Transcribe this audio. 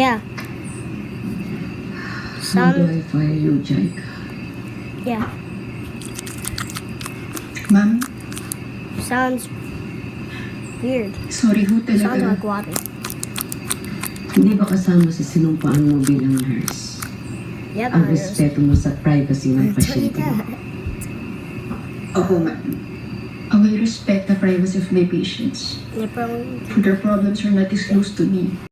Yeah. How do I fire you, Jaika? Yeah. Ma'am, Sounds weird. sorry ho Sounds talaga. like water. Hindi ba kasama sa sinumpaan mo bilang nurse Yep. ang respeto mo sa privacy ng pasyente mo? Opo, ma'am. I will respect the privacy of my patients. Probably. Their problems are not disclosed to me.